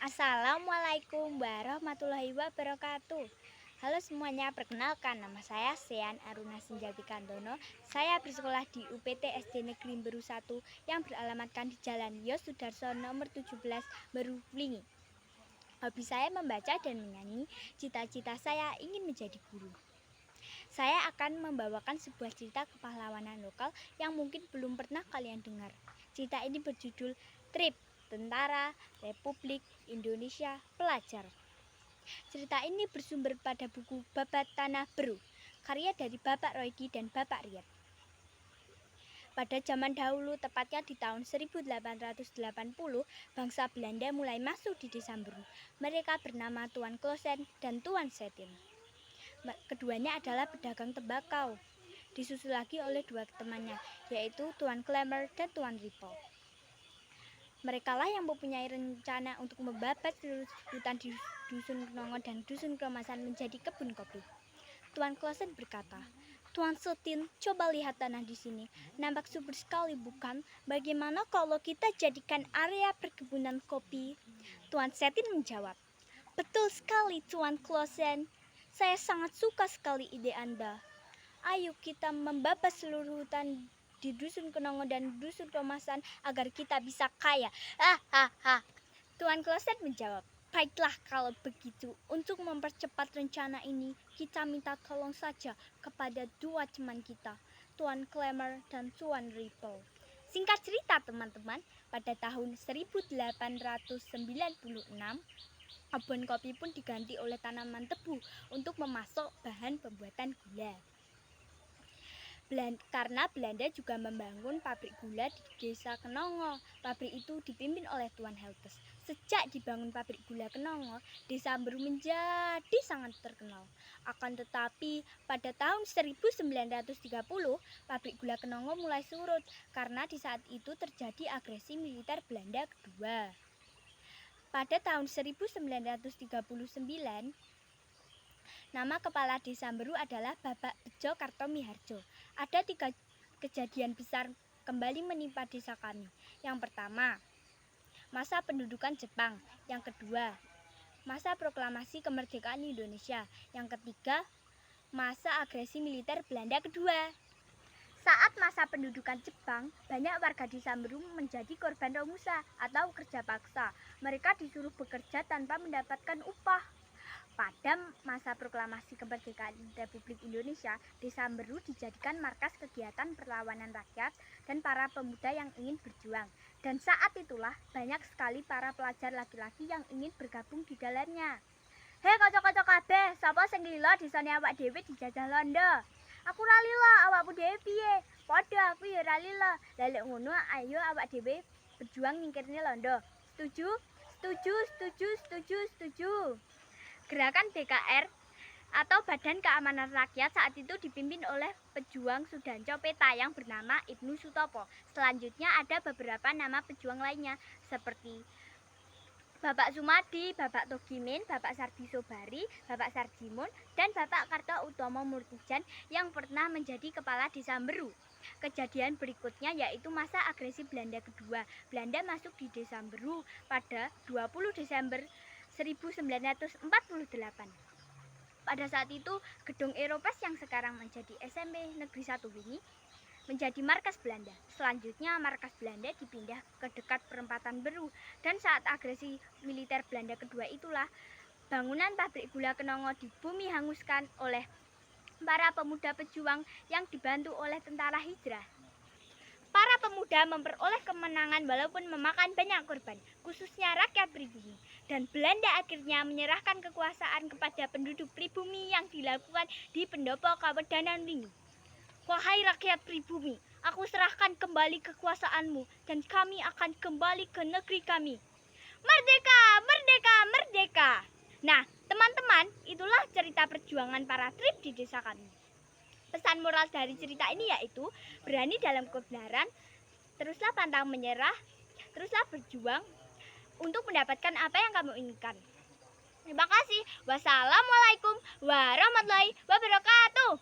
Assalamualaikum warahmatullahi wabarakatuh. Halo semuanya, perkenalkan nama saya Sean Aruna Senjati Kandono. Saya bersekolah di UPT SD Negeri Beru 1 yang beralamatkan di Jalan Yos Sudarso nomor 17 Beru Wlingi. Hobi saya membaca dan menyanyi, cita-cita saya ingin menjadi guru. Saya akan membawakan sebuah cerita kepahlawanan lokal yang mungkin belum pernah kalian dengar. Cerita ini berjudul Trip Tentara Republik Indonesia Pelajar. Cerita ini bersumber pada buku Babat Tanah Beru, karya dari Bapak Roydi dan Bapak Riyad. Pada zaman dahulu, tepatnya di tahun 1880, bangsa Belanda mulai masuk di desa Beru. Mereka bernama Tuan Klosen dan Tuan Setin. Keduanya adalah pedagang tembakau. Disusul lagi oleh dua temannya, yaitu Tuan Klemer dan Tuan Ripple. Mereka lah yang mempunyai rencana untuk membabat seluruh hutan di Dusun Knongo dan Dusun Kromasan menjadi kebun kopi. Tuan Klosen berkata, "Tuan Setin, coba lihat tanah di sini. Nampak subur sekali, bukan? Bagaimana kalau kita jadikan area perkebunan kopi?" Tuan Setin menjawab, "Betul sekali, Tuan Klosen. Saya sangat suka sekali ide Anda. Ayo kita membabat seluruh hutan di Dusun Knongo dan Dusun Kromasan agar kita bisa kaya." Tuan Klosen menjawab, "Baiklah kalau begitu. Untuk mempercepat rencana ini, kita minta tolong saja kepada dua teman kita, Tuan Klemer dan Tuan Ripple." Singkat cerita teman-teman, pada tahun 1896, kebun kopi pun diganti oleh tanaman tebu untuk memasok bahan pembuatan gula. Karena Belanda juga membangun pabrik gula di desa Knongo. Pabrik itu dipimpin oleh Tuan Heltes. Sejak dibangun pabrik gula Knongo, desa Beru menjadi sangat terkenal. Akan tetapi pada tahun 1930, pabrik gula Knongo mulai surut karena di saat itu terjadi agresi militer Belanda kedua. Pada tahun 1939, nama kepala desa Beru adalah Bapak Bejo Kartomiharjo. Ada 3 kejadian besar kembali menimpa desa kami. Yang pertama, masa pendudukan Jepang. Yang kedua, masa proklamasi kemerdekaan Indonesia. Yang ketiga, masa agresi militer Belanda kedua. Saat masa pendudukan Jepang, banyak warga desa Beru menjadi korban romusa atau kerja paksa. Mereka disuruh bekerja tanpa mendapatkan upah. Pada masa proklamasi kemerdekaan Republik Indonesia, desa Beru dijadikan markas kegiatan perlawanan rakyat dan para pemuda yang ingin berjuang. Dan saat itulah banyak sekali para pelajar laki-laki yang ingin bergabung di dalamnya. "Hei kocok-kocok kabeh, sapa sing lila disane awak dhewe dijajah Londo?" "Aku ra lila, awakmu dhewe piye?" "Padha, aku ya ra lila." "Lah lek ngono, ayo awak dhewe berjuang nyingkirne Londo." "Setuju? Setuju, setuju, setuju, setuju." Gerakan BKR atau Badan Keamanan Rakyat saat itu dipimpin oleh pejuang Sudanco Peta yang bernama Ibnu Sutopo. Selanjutnya ada beberapa nama pejuang lainnya seperti Bapak Sumadi, Bapak Togimin, Bapak Sardi Sobari, Bapak Sardimun, dan Bapak Karto Utomo Murtijan yang pernah menjadi kepala desa Beru. Kejadian berikutnya yaitu masa agresi Belanda kedua. Belanda masuk di desa Beru pada 20 Desember 1948. Pada saat itu, gedung Eropes yang sekarang menjadi SMP Negeri 1 ini menjadi markas Belanda. Selanjutnya markas Belanda dipindah ke dekat perempatan Beru, dan saat agresi militer Belanda kedua itulah bangunan pabrik gula Knongo di bumi hanguskan oleh para pemuda pejuang yang dibantu oleh tentara hijrah. Para pemuda memperoleh kemenangan walaupun memakan banyak korban, khususnya rakyat pribumi. Dan Belanda akhirnya menyerahkan kekuasaan kepada penduduk pribumi yang dilakukan di pendopo Kawedanan Wlingi. "Wahai rakyat pribumi, aku serahkan kembali kekuasaanmu dan kami akan kembali ke negeri kami. Merdeka, merdeka, merdeka." Nah, teman-teman, itulah cerita perjuangan para trip di desa kami. Pesan moral dari cerita ini yaitu berani dalam kebenaran, teruslah pantang menyerah, teruslah berjuang untuk mendapatkan apa yang kamu inginkan. Terima kasih. Wassalamualaikum warahmatullahi wabarakatuh.